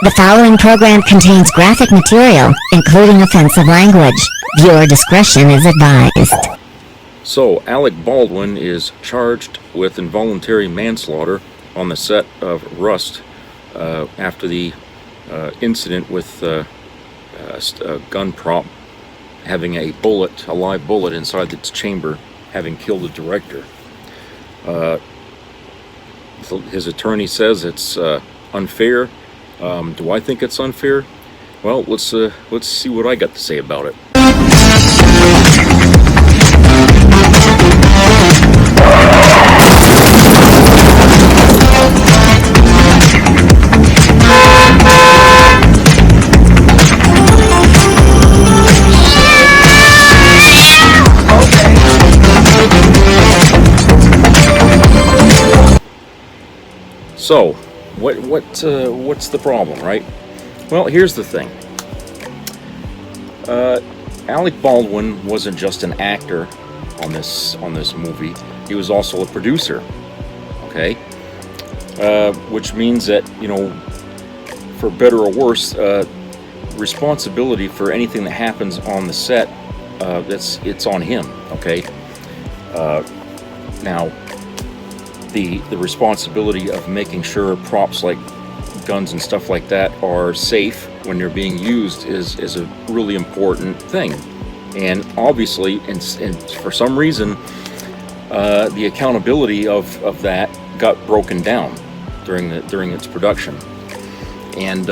The following program contains graphic material, including offensive language. Viewer discretion is advised. So, Alec Baldwin is charged with involuntary manslaughter on the set of Rust after the incident with a gun prop having a live bullet inside its chamber, having killed the director. His attorney says it's unfair. Do I think it's unfair? Well, let's see what I got to say about it. So, what's the problem, right? Well, here's the thing. Alec Baldwin wasn't just an actor on this movie. He was also a producer. Okay, which means that, you know, for better or worse, responsibility for anything that happens on the set, it's on him. Okay, now. The responsibility of making sure props like guns and stuff like that are safe when they're being used is a really important thing. And obviously, and for some reason, the accountability of that got broken down during its production. And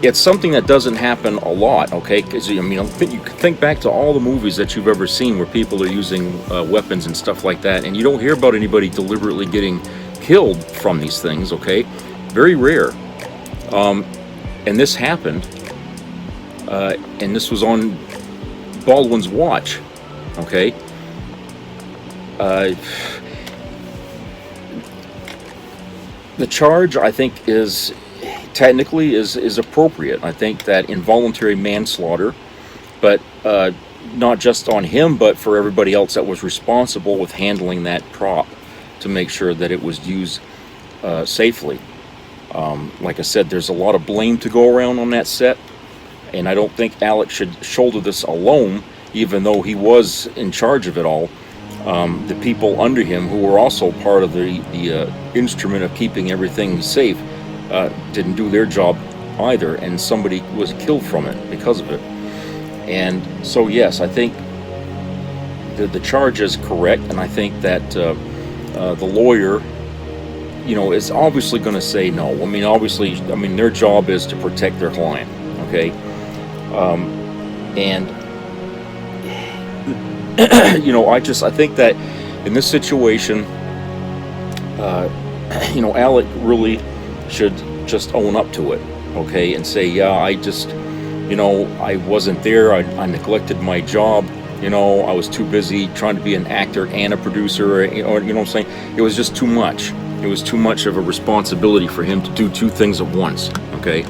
it's something that doesn't happen a lot, okay? Because I mean, you can think back to all the movies that you've ever seen where people are using weapons and stuff like that, and you don't hear about anybody deliberately getting killed from these things, okay? Very rare. And this happened, and this was on Baldwin's watch, okay? The charge, I think, is technically is appropriate. I think that involuntary manslaughter, but not just on him, but for everybody else that was responsible with handling that prop to make sure that it was used safely. Like I said, there's a lot of blame to go around on that set, and I don't think Alec should shoulder this alone, even though he was in charge of it all. The people under him, who were also part of the instrument of keeping everything safe, didn't do their job either, and somebody was killed from it because of it. And so yes, I think the charge is correct, and I think that the lawyer, you know, is obviously going to say no. I mean, their job is to protect their client, okay? And you know, I think that in this situation, you know, Alec really should just own up to it, okay, and say, yeah, you know, I wasn't there, I neglected my job, you know, I was too busy trying to be an actor and a producer, or, you know what I'm saying? It was just too much. It was too much of a responsibility for him to do two things at once, okay?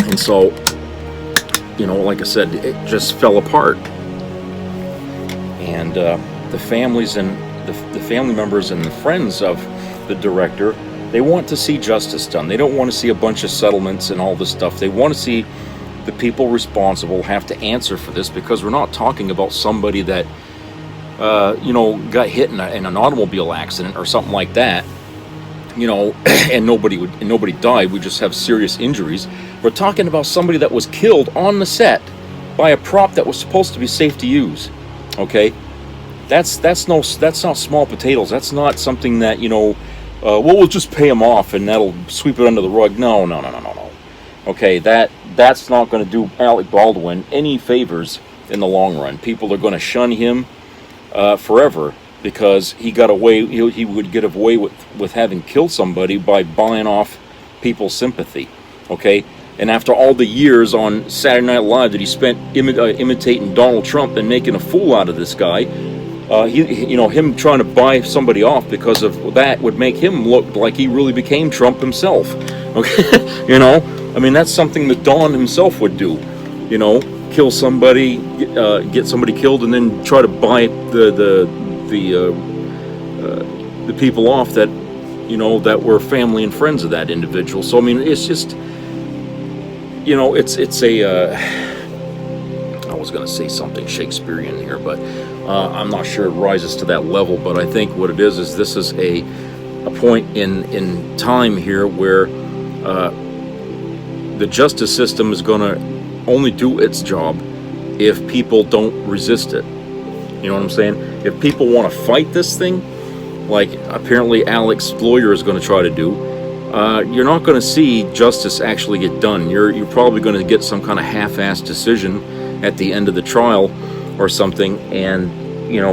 And so, you know, like I said, it just fell apart. And the families and the family members and the friends of the director, they want to see justice done. They don't want to see a bunch of settlements and all this stuff. They want to see the people responsible have to answer for this, because we're not talking about somebody that you know, got hit in an automobile accident or something like that, you know, and nobody died. We just have serious injuries. We're talking about somebody that was killed on the set by a prop that was supposed to be safe to use. Okay, that's not small potatoes. That's not something that, you know, well, we'll just pay him off and that'll sweep it under the rug. No. Okay, that's not going to do Alec Baldwin any favors in the long run. People are going to shun him forever, because he got away. He would get away with having killed somebody by buying off people's sympathy. Okay, and after all the years on Saturday Night Live that he spent imitating Donald Trump and making a fool out of this guy, you know, him trying to buy somebody off because of that would make him look like he really became Trump himself. Okay, you know, I mean, that's something that Don himself would do. You know, kill somebody, get somebody killed, and then try to buy the people off that that were family and friends of that individual. So I mean, it's just, it's a. I was going to say something Shakespearean here, but I'm not sure it rises to that level. But I think what it is this is a point in time here where the justice system is going to only do its job if people don't resist it. You know what I'm saying? If people want to fight this thing, like apparently Alec's lawyer is going to try to do, you're not going to see justice actually get done. You're probably going to get some kind of half-assed decision at the end of the trial or something, and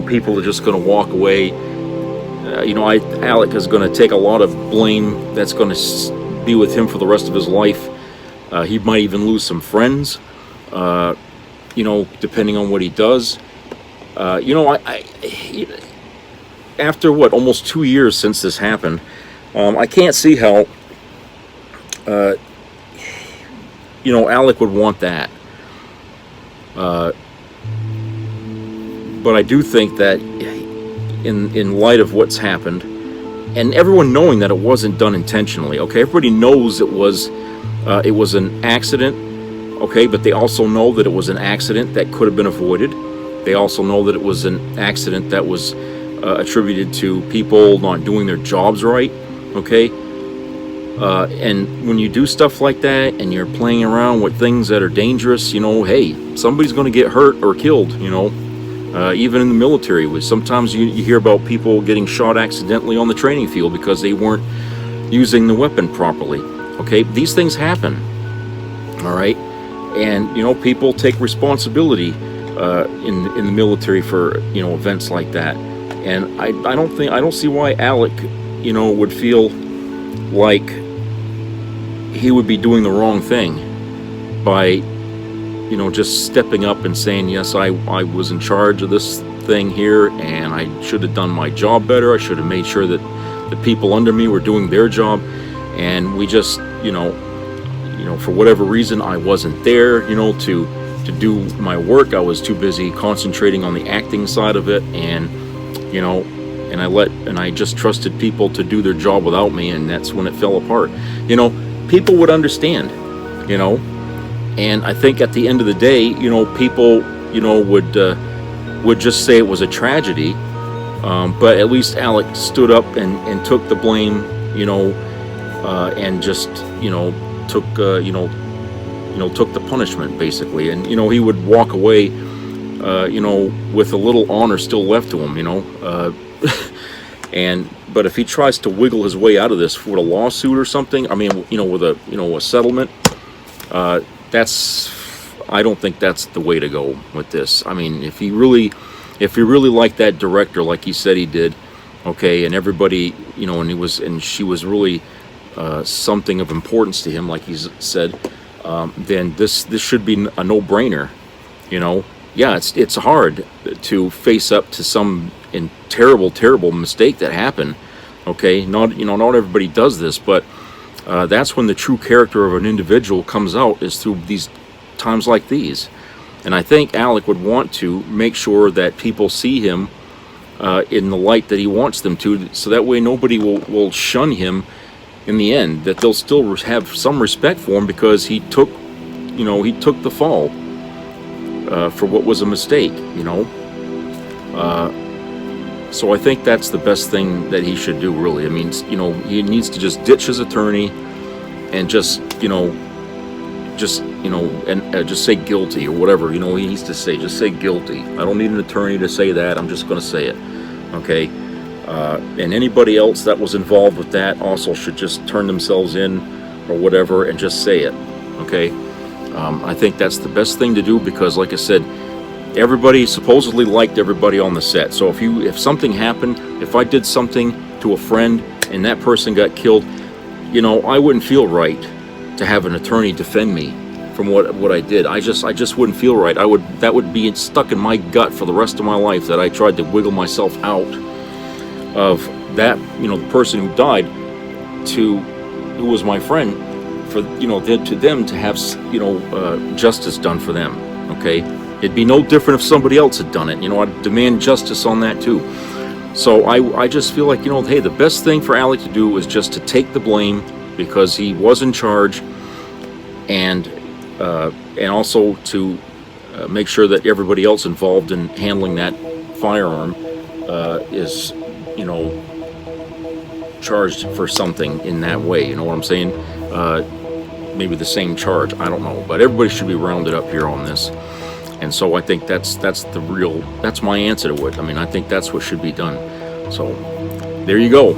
people are just going to walk away. Alec is going to take a lot of blame that's going to be with him for the rest of his life. He might even lose some friends, depending on what he does. After almost 2 years since this happened, I can't see how, Alec would want that. But I do think that in light of what's happened, and everyone knowing that it wasn't done intentionally, okay, everybody knows it was an accident, okay, but they also know that it was an accident that could have been avoided. They also know that it was an accident that was attributed to people not doing their jobs right, okay? And when you do stuff like that and you're playing around with things that are dangerous, hey, somebody's going to get hurt or killed, even in the military. Sometimes you hear about people getting shot accidentally on the training field because they weren't using the weapon properly, okay? These things happen, all right? And, people take responsibility in the military for, events like that. And I don't see why Alec, would feel like he would be doing the wrong thing by, just stepping up and saying, yes, I was in charge of this thing here, and I should have done my job better. I should have made sure that the people under me were doing their job, and we just, for whatever reason, I wasn't there, to do my work. I was too busy concentrating on the acting side of it, and I just trusted people to do their job without me, and that's when it fell apart. People would understand, and I think at the end of the day, people, would just say it was a tragedy, but at least Alec stood up and took the blame, and just, took, took the punishment basically, and he would walk away, with a little honor still left to him, but if he tries to wiggle his way out of this with a lawsuit or something, I mean, with a settlement, I don't think that's the way to go with this. I mean, if he really liked that director like he said he did, okay, and everybody, and she was really something of importance to him, like he said, then this should be a no-brainer. Yeah, it's hard to face up to some terrible mistake that happened. Okay, not everybody does this, but that's when the true character of an individual comes out, is through these times like these. And I think Alec would want to make sure that people see him in the light that he wants them to, so that way nobody will shun him in the end, that they'll still have some respect for him because he took the fall for what was a mistake, so I think that's the best thing that he should do, really. I mean, he needs to just ditch his attorney and just say guilty or whatever, he needs to say. Just say guilty. I don't need an attorney to say that. I'm just going to say it, okay? And anybody else that was involved with that also should just turn themselves in or whatever and just say it, okay? I think that's the best thing to do because, like I said, everybody supposedly liked everybody on the set. So if something happened, if I did something to a friend and that person got killed, I wouldn't feel right to have an attorney defend me from what I did. I just wouldn't feel right. That would be stuck in my gut for the rest of my life, that I tried to wiggle myself out of that, the person who died, who was my friend, for to them to have justice done for them. Okay, it'd be no different if somebody else had done it. I'd demand justice on that too. So I just feel like, hey, the best thing for Alec to do is just to take the blame because he was in charge, and also to make sure that everybody else involved in handling that firearm is, charged for something in that way. You know what I'm saying? Maybe the same charge. I don't know, but everybody should be rounded up here on this. And so I think that's my answer to it. I mean, I think that's what should be done. So there you go.